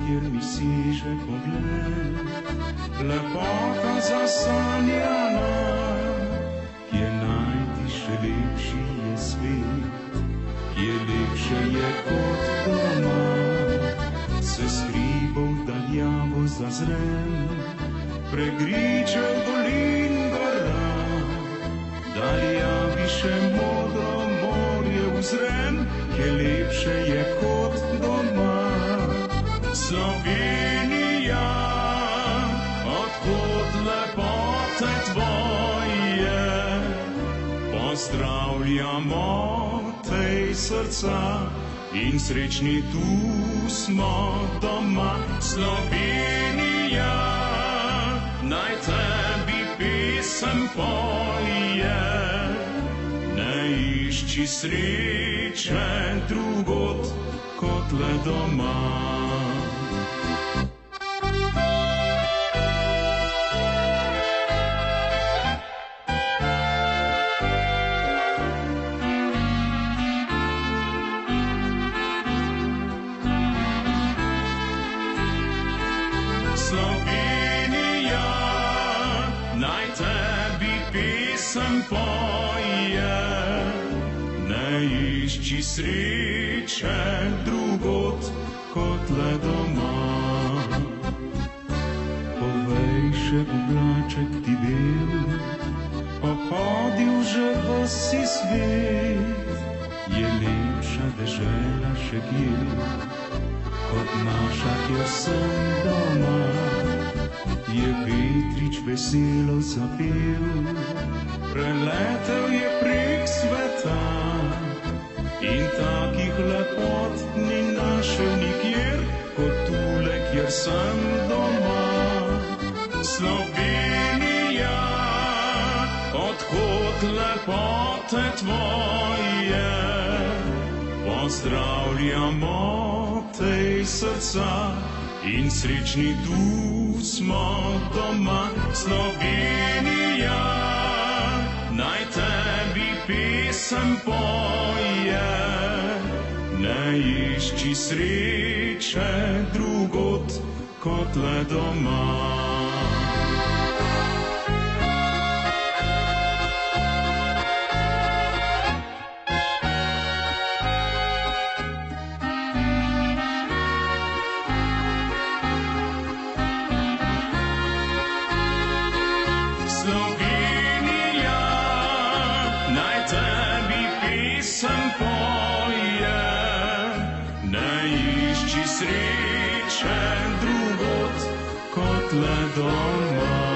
kjer mi seže pogled, lepota zasanjana, kje najti še lepši je svet, kje lepše je kot doma. Se skrival daljavo zazrem, pregričev dolin gora, daljavi še modro morje uzrem, kje lepše je kot doma. Slovenija, odkot lepote tvoje, pozdravljamo tej srca in srečni tu smo doma. Slovenija, naj tebi pesem poje, ne išči sreče drugod kot le doma. Slovenija, naj tebi pesem poje, ne išči sreče drugod kot le doma. Povej še oblaček ti bel, pohodil že vsi svet, je lepša dežela še kje kot naša, kjer sem doma. Je vetrič veselo zapel, preletel je prek sveta in takih lepot ni našel nikjer kot tule, kjer sem doma. Slovenija, odkot lepote tvoje, pozdravljamo tej srca in srečni tu smo doma. Slovenija, naj tebi pesem poje, ne išči sreče drugod kot le doma. Slovenija, naj tebi pesem poje, ne išči sreče drugod kot le doma.